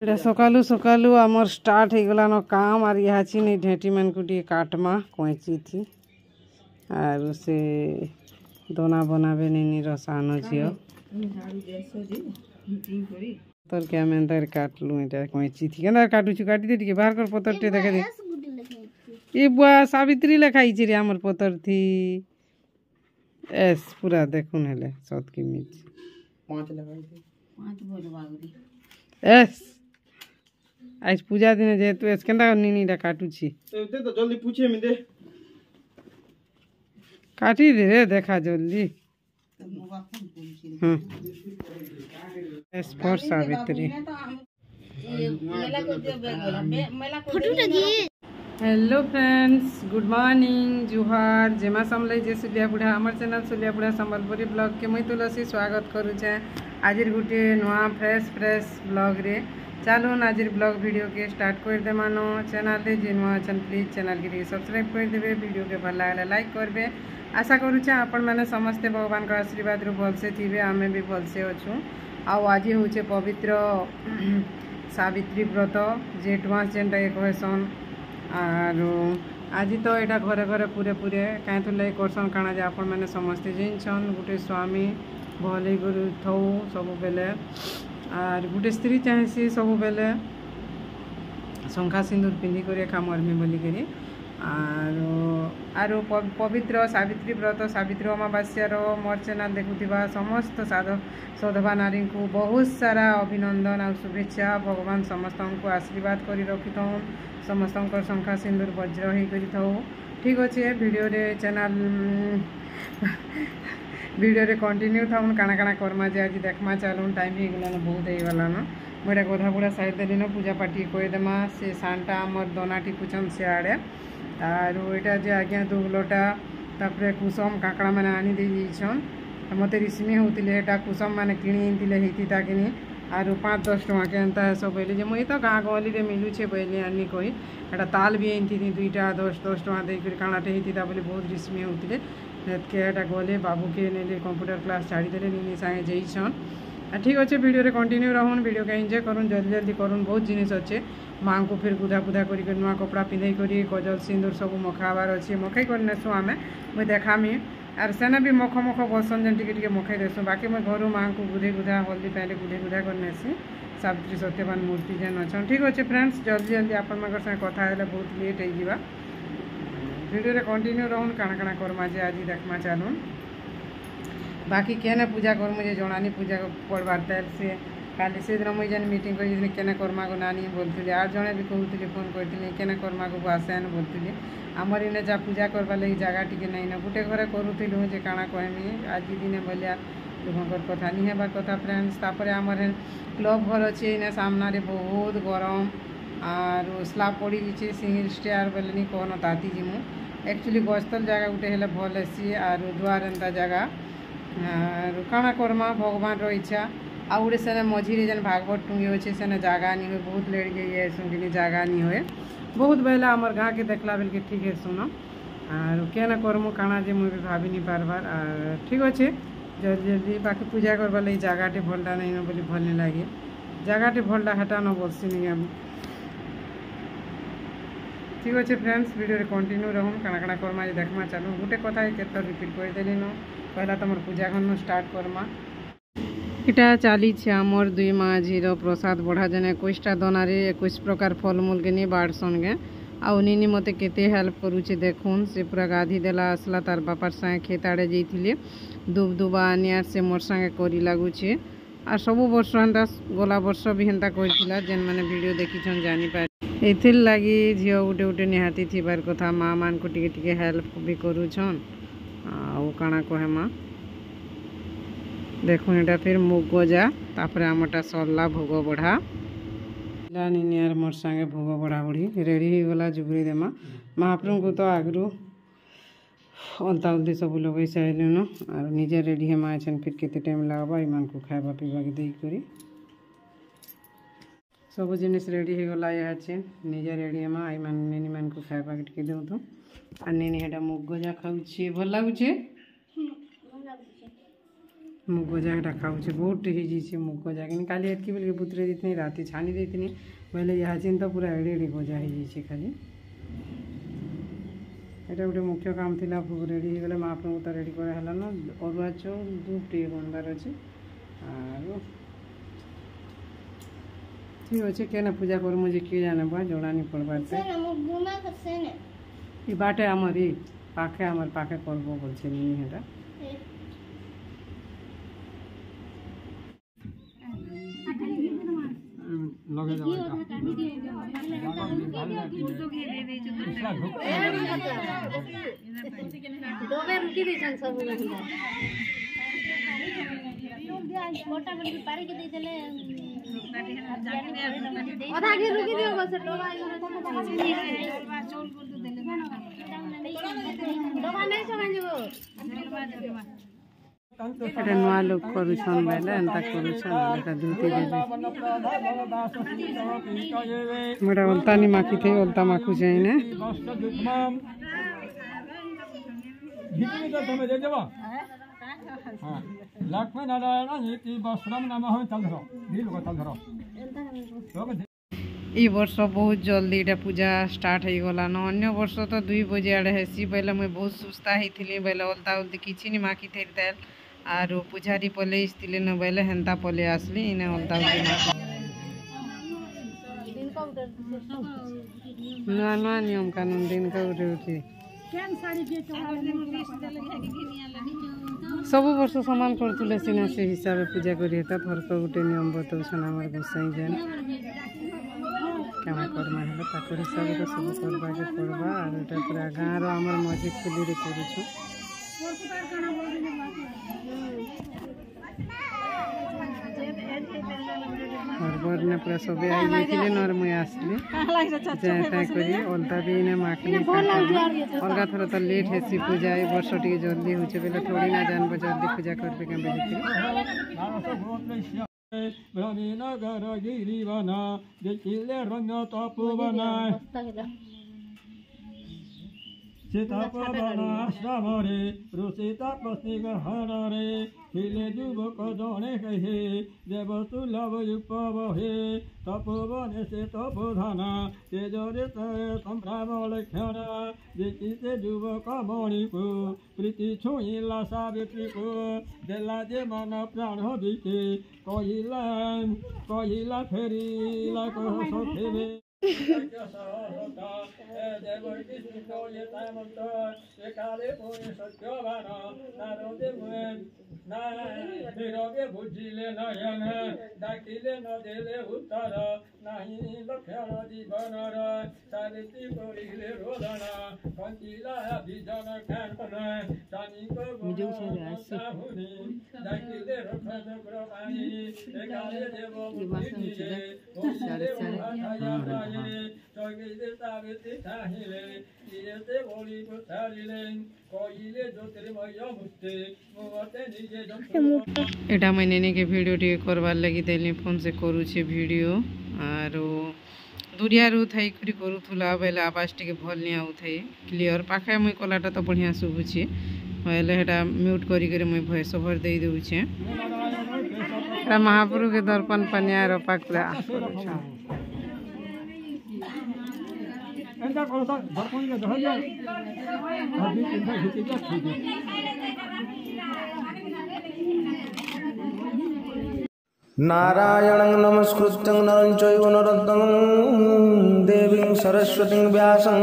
एटा सकालू सकालू आमर स्टार्ट हो गलान काम आर यहाँ नहीं ढेटी मान को काटमा कैची थी आर से दोना बनाबे नहीं रसान झील तर क्या मैं अंदर काट लूँ एटा कैची थी केना काटुछु काटी दे टिके बाहर कर पतर टे देखे दे ए बुआ सावित्री लिखाई रे हमर पतर थी एस पूरा देखुन हेले सत की मिच 5 लगाई थी 5 बोल बागरी एस आज पूजा दिन जेतु एस केनता नीनीटा काटुछि ते तो जल्दी पूछे मी दे काटी दे रे देखा जल्दी S for Savitri hello friends good morning जुहार जेमा समले जे सुलिया बुढ़ा हमर चैनल सुलिया बुढ़ा संबलपुरी ब्लॉग के मुई तुलसी स्वागत करुचे आज गोटे नुआ फ्रेश ब्लॉग रे चलून आज ब्लॉग वीडियो के स्टार्ट कर दे मानो चैनल रे जे नुआ अछन प्लीज चैनल के सब्सक्राइब कर देबे वीडियो के भल लागले लाइक करबे आशा करुचे आपण माने समस्त भगवान का आशीर्वाद रो भलसे थिबे आमे भी भलसे अछु आ आज होचे पवित्र सावित्री व्रत जेठ मास जेनटा एक कहसन आर आज तो यहाँ घरे घरे पूरे पूरे कहीं लगे करसन काना जे आपण मैंने समस्ते जानछन गोटे स्वामी भले गुरु थौ सब बेले आर गोटे स्त्री चाहेसी सब बेले शंखा सिंदूर पिंधि कर एका मरमी बोलिकी आर पवित्र सावित्री व्रत सावित्री अमावास्यार मोर चैनल देखुवा समस्त साधवा नारी को बहुत सारा अभिनंदन और शुभेच्छा भगवान समस्त को आशीर्वाद कर रखी था समस्त शंखा सिंदूर वज्र हो ठीक अच्छे वीडियो रे चैनल वीडियो रे कंटिन्यू था काना काना करमा जे आज देखमा चलून टाइम ही गलान बहुत ही गलान मुझे गधा बुढ़ा साइड देन पूजा पाठी करदेमा से सानटा आमर दोना टिकुचन से आड़े आर यहाँ जे आज्ञा दुगलोटा तापर कुसुम काकड़ा मैंने आनी दे जाइछन मत रिश्मी होते कुसुम मैंने किणी होता कि आर 5-10 टଙ୍କା केनता सब बोले मुई तो गाँ गहली रे मिलूचे बोली आनी कही एटा ताल भी आनी 2टा 10 टଙ୍କା देकर काणाटे होता बोली बहुत रिश्मी होते एटा गले बाबू के ने कंप्यूटर क्लास छाड़ीदे नी सागे जाइछन ठीक अच्छे वीडियो रे कंटिन्यू रहून वीडियो के एंजॉय करूँ जल्दी जल्दी करूँ बहुत जिनिस अच्छे माँ को फिर गुधा गुधा कर नुआ कपड़ा पिंधे कर गजल सिंदूर सब मखाबार अच्छे मखई कर नेसु आमे मुई देखामी आर सेने भी मख बसन जेन टिके मखई देसु बाकी मैं घर माँ को गुधे गुधा हल्दी पाइले गुधे गुधा कर नेसी सावित्री सत्यवान मूर्ति जेन अच्छन ठीक अच्छे फ्रेंड्स जल्दी जल्दी आपण संगे कथा है बहुत लेट हो वीडियो रे कंटिन्यू रहून काना काना करमा जे आज देखमा चलून बाकी केने पूजा कर मुझे जनानी पूजा पड़बार तेल से काली से दिन मुझे जेन मीटिंग कर केने करमा को नानी बोलती आर जड़े भी कहते फोन करती केने करमा को आसेन बोलती आमर इने जा पूजा करवा लगी जगह टी नहीं ना गोटे घरे करूँ जे काଣା कहमी आज दिने बोलिया लोकर कथा नहीं हेबार कथा फ्रेंड्स तापर आमर क्लब घर अच्छे इने सामना रे बहुत गरम आर स्लाब पड़ी जाइए सिंगल स्टेयर बोले नहीं कहन ताती जिमु एक्चुअली गस्तल जगह गोटे हेले भल हेसी आर दुआर एंता जगह आर काଣା करमा भगवान रो इच्छा आ गोटे सेने मझीरे जेन भागवत टुंगी अच्छे सेने जगह नहीं हुए बहुत लेट गई सुनकिनी जगह नहीं हुए बहुत बेला आमर गाँ के देखला बेल के ठीक है सुनो आर केना करमु काଣା जे मुई भी भाभी नहीं पारबार आर ठीक अच्छे जल्दी जल्दी बाकी पूजा करवा लगी जगहटे भलटा नहीं न बोली भल नहीं लगे जगहटे भलटा हटा न बोलसी नहीं ठीक अच्छे फ्रेंड्स वीडियो रे कंटिन्यू रहूँ काଣା काଣା करमा जे देखमा चलूँ गोटे कथा केतर रिपीट कर देली न पहला तुम पूजा घर स्टार्ट करमा इटा चली आमर 2 माझीर प्रसाद बढ़ा जेने 21टा दनारे 21 प्रकार फलमूल के नहीं बाड़सन गे आउ नीनी मते केते हेल्प करुचे देखुन से पूरा गाधी देला आसला तार बापार संगे खेत आड़े जाइथिले दुब दुबा आनियार से मोर संगे करी लागुचे आ सब वर्ष हेन्ता गला वर्ष भी हेन्ता करथिला जेन माने वीडियो देखिछन जानि पार एथिर लागी झियो उटे उटे निहाती थिबार कथा माँ मान को टिके टिके हेल्प भी करूछन आउ काଣା कहेमा देखुन एटा फिर मुग गजा तापर आमटा सरला भोग बढ़ा निनियार मोर संगे भोग बढ़ा बढ़ी रेडी हो गला जुबरी देमा महाप्रभु को तो आगरू अंता उल्दी सब लगे साइलेन और निजे रेडी हेमा छन फिर केते टाइम लागबा इमान को खाइबा पीबा के देई करी सब जिनिस रेडी हो गला या छे निजे रेडी हेमा इमान निनी मान को खाइबा के देउ तो आ निनी हेटा मुग गजा खाउ छी भल लागु छी मुग गजा एटा खाऊे बहुत हो मुग गजा कि काली एतकी बेल बुतरे देती राति छानी देती बोले यहाँ तो पूरा एड़े एड़े गजा हो खाली এটা গোটে মুখ্য কাম ଥିଲା ভোগ রেডি হয়ে গেলে মহাপ্রভু তো রেডি করা হল না অরুয়া চাউল ধূপ টিকে বনবার আছে আর ঠিক আছে কেন পূজা করমু যে কিଏ জানে বা জড়ানি পড়বার এই বাটে আমার এই পাখে করব বলছে নি এটা लगे जाओ दोगे रुकी दे छन सब मोटा बन के पारी के दे देले आधा के रुकी दियो बस डोबा चोल को देले डोबा नहीं समझबो এটা নয়া লোক করুছন বেলে এন্তা করুছন এটা ধুতি দেবে মোটা ওলতানি মাখি থে ওলতা মাখু যাই না ভিতরে তো তুমি দে দেবা হ্যাঁ লক্ষ্মী নারায়ণ নীতি বস্ত্রম নমঃ চল ধরো দিল को চল ধরো এই বর্ষ বহুত জলদি এটা পূজা স্টার্ট হয়ে গলান অন্য বর্ষ তো 2 বজে আড়ে হেসি বেলে মুই বহুত সুস্তা হইছিলি বেলে ওলতা ওলতি কিছু নি মাখি থে তেল আর পূজারি পলে আসলে না বেলে হেন্তা পলে আসলি ইনে ওলতা নয়া নয়া নিয়ম কানুন দিন কা উঠে উঠে सब वर्ष समान करतुले सिना से हिसाब पूजा करी तो थरक गोटे नियम बताऊन आम गोसाई जेन क्या करमा है ताकर हिसाब से सब करवा के पड़वा और ये पूरा गाँव आमर मस्जिद खुली करूँ हरबर ने पूरा सब आई जाइए नर मुई आसली जैसा करी ओलता भी ने माखली अलगा थर तो लेट हेसी पूजा ए वर्ष टी जल्दी हो बोले थोड़ी ना जानब जल्दी पूजा करबे के नगर गिरिवना देखिले रंग तपोवना सीतापवन आश्रम रे रुचिता पत्नी गहन रे हिले युवक जने कहे देव सुलभ युपव हे तपोवन से तपोधना तेजरे संभ्रामल क्षण देखिते युवक मणि को प्रीति छुईला सावित्री को देला जे मन प्राण बिके कहिला फेरिला कह सखेबे बुझिले नयन डाकिले न देले उत्तर नहीं लक्षण जीवन सावित्री करिले रोदन कंचिला विजन ख्यान शनि को हुनी डाकिले रक्षण कृपाणी एकाले देव एटा मैंने के वीडियो टी करवार लगी देली फोन से करूचे वीडियो और दूरिया रू थाई करी करूथुला बेले आवाज टी भल नहीं आउथाई क्लियर पाखे मुई कलाटा तो बढ़िया शुभुचे बेले हेटा म्यूट करी करी मुई वॉइस ओवर दे देउचे महाप्रभु के दर्पण पनिया रपा पूरा एंटा करो तो दर्पण के धर जाए अभी चिंता खींची जा ठीक है नारायणं नमस्कृत्यं नरं चैव नरोत्तमं देवीं सरस्वतीं व्यासं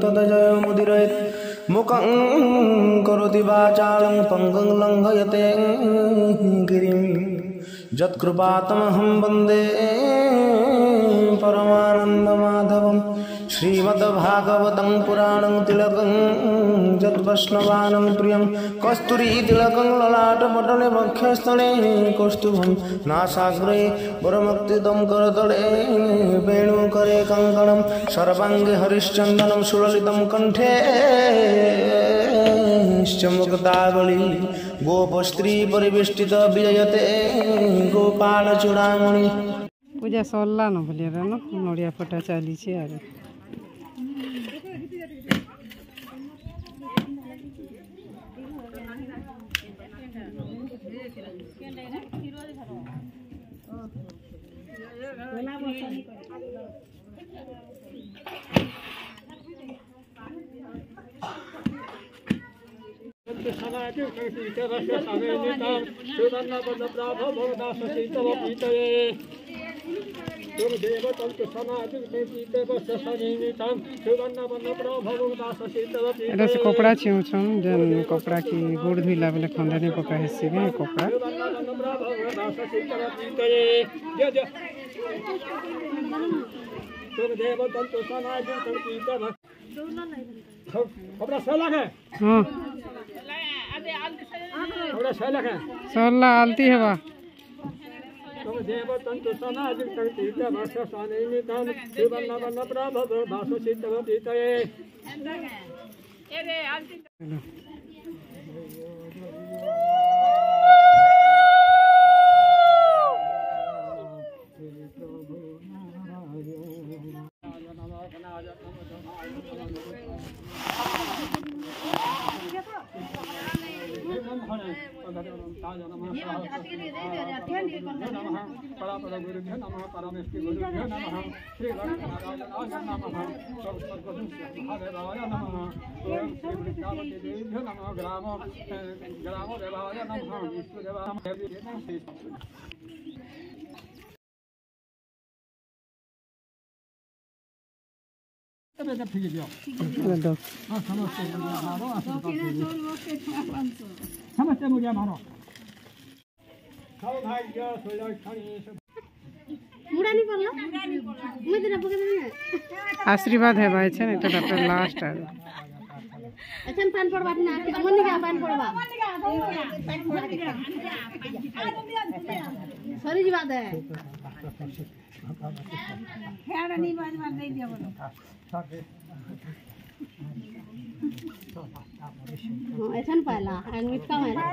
तदजयमुदीरयेत् मुखं करोति वाचालं पङ्गुं लङ्घयते गिरिं यत्कृपातमहं वन्दे परमानन्दमाधवं श्रीमद्भागवतं पुराणं तिलकं यद्वैष्णवानां प्रियं कस्तूरीतिलकं ललाटपटले वक्षस्थले कौस्तुभं नासाग्रे वरमुक्तिदं करतले वेणुकरे कङ्कणं सर्वाङ्गे हरिश्चन्दनं सुललितं कण्ठे मुक्तावली गोपस्त्री परिवेष्टित विजयते गोपालचूड़ामणि पूजा सरला न बोलिए न नड़िया फटा चली এটা সে কপড়া ছিউছন যেন কপড়া কি গুড় ধুইলা বেলে খন্দানি পকা হেসি গে কপড়া সল্লা আলতি হেবা आशीर्वाद है भाई छे এটা ডাক্তার লাস্ট আর এখন পান পড়বা না মনি কা পান পড়বা সরি জি বাদ है হেড়া নি বাদ বাদ দেই দিয়া বলো এখন পালা আর মিঠা মেলা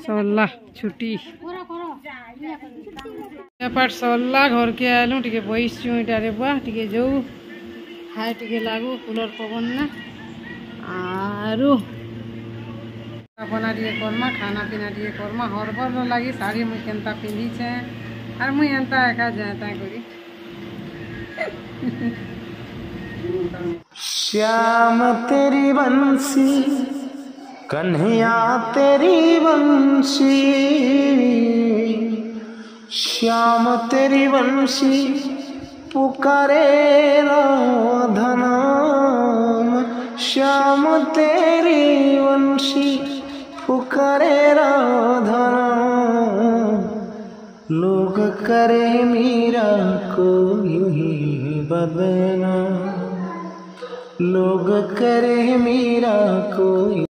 सोल्ला छुट्टी पाठ सोल्ला घर के आलू टे बैसु इटारे बुआ टे जो हाय टे लागू कूलर पवन ना आरु बना टे करमा खाना पीना टे करमा हरबर लगी साड़ी मुई केनता पिंधीचे और मुई एंता एका जाता करी श्याम तेरी बंसी कन्हैया तेरी बंसी श्याम तेरी बंसी पुकारे राधा नाम श्याम तेरी बंसी पुकारे राधा नाम लोग करे मीरा को यूं ही बदनाम लोग करे मीरा को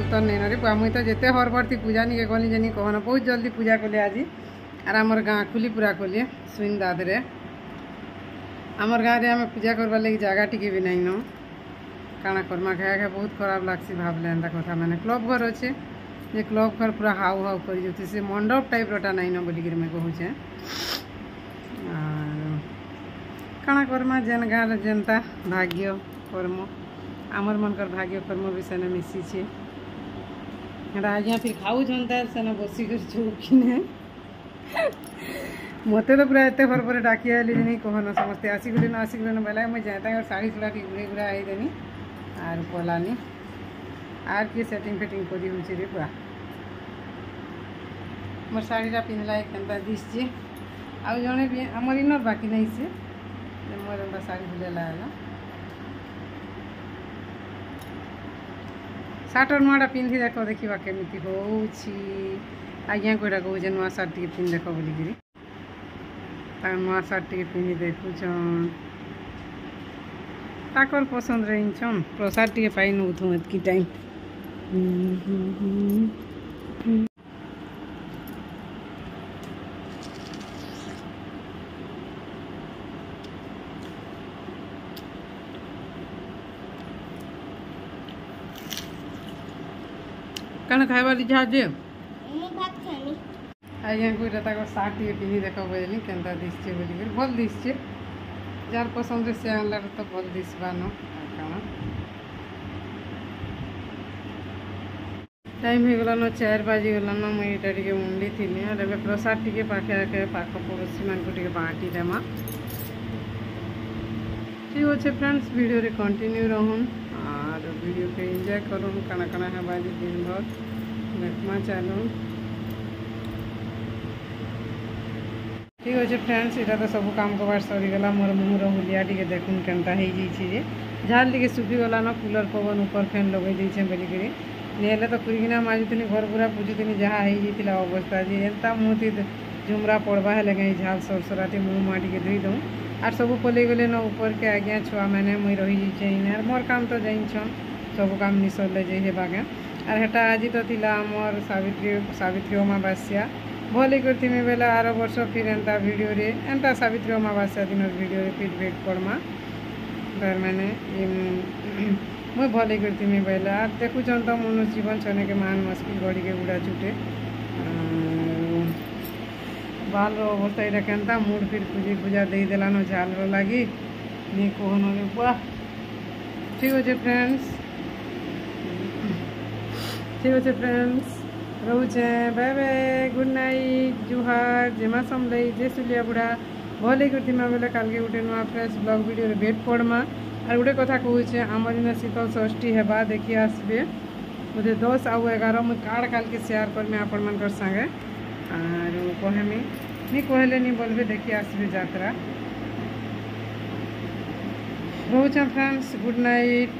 सुतर नहीं रे मुई तो जिते हरबरती पूजा नहीं गली जनी कहना बहुत जल्दी पूजा कले आज आर आमर गाँ खुली पूरा कलिए सुइन दादरे आमर गाँव में आम पूजा करवा लगी जगह टी भी नहीं न काना करमा खाया खाया बहुत खराब लागसी भावले एंता कथा मैंने क्लब घर अच्छे जे क्लब घर पूरा हाउ हाउ कर जो से मंडप टाइप रोटा नहीं न बोलिक मैं कहूचे काना करमा जेन गाँव जेनता भाग्य कर्म आमर मनकर भाग्य कर्म भी सेने मिसी छे आज्ञा फिर खाऊ जनता सेने बसी कर चौकिने मते तो पूरा एते भर पर डाकी आली नहीं कहना समस्ते आसिक बेला मैं जाता और साड़ी चुड़ा घुरे घुरा आई देनी आर पलानी आर किए सेटिंग फेटिंग करी होचे रे पूरा मोर साड़ीटा पिंधला केनता दिसचे आ जने भी हमर इनर बाकी नहीं से मोर एंता साड़ी भुलेला आला साटर नुआटा पिंधि देखो देखिबा केमिति होउछि आज्ञा कोइटा कहूचे नुआ सार्ट टिके पिंधि देखो बोलिकिरी नुआ सार्ट टिके पिंधि देखुछन ताकर पसंद रहीछन प्रसाद टिके पाई नउथु एतकी टाइम कण खाइबा इच्छा जे आज्ञा कोइटा ताकर सार्ट टिके पिंधि देखो बोली केनता दिसचे बोलिकिरी भल दिसचे जार पसंद से आनला तो भल दिसबा न काना टाइम हो गला न 4 बाजी गला न मैं एटा टिके मुंडी थिली और एबे प्रसाद टिके पाखे आके पाख पड़ोसी मान को टिके बांटी देमा ठीक अच्छे फ्रेंड्स वीडियो रे कंटिन्यू रहून और वीडियो के एंजॉय करूँ काना काना है बाजी दिन भर देखमा चलूँ ठीक अच्छे फ्रेंड्स इटा तो सब काम कबार सरीगला मोर मुहर हुलिया टी देखुन केनता हो जाइए झाल टी सुखीगला न कूलर पवन ऊपर फैन लगे देछे बोलिकी नहीं तो खुरीकिना माजुनी घर पूरा पूजुनी जहाँ हो अवस्था जी एंता मुँह झुमरा पड़वा है लगे झाल सरसराटी मुँह माटी के धोई दूँ आर सब पलि गले न ऊपर के आज्ञा छुआ मैंने मुई रही जाइए मोर काम तो जाइछन सब काम निसरले जे हेबाके आर हेटा आज तो थिला मोर सावित्री अमावास्या भले करती बेला आर वर्ष फिर एंता वीडियो रे एंता सावित्री अमावास्या दिन वीडियो रे फिर भेट करमा घर मैंने मुई भले करती बेला देखुन तो मनुष्य जीवन छने के मान मुश्किल गड़ी के उड़ा छुटे बाल अवस्था ये केनता मूड फिर पूजा दे देलान झाल लगी नहीं कहन रे बुआ ठीक अच्छे फ्रेंड्स रोचे बाय बाय गुड नाइट जुहार जेमा समले जे सुलिया बुढ़ा भले करती बेले काल के गोटे नुआ फ्रेश ब्लॉग वीडियो रे भेट पड़मा और गोटे कथा कहूचे आम दिन शीतल षष्ठी हेबा देखी आसबे मुझे 10 आउ 11 मुझे कार्ड काल के शेयर करमी आपण मन संगे और कहमी नहीं कहले नहीं बोलबे देखी आसबे यात्रा रोचे फ्रेंड्स गुड नाइट।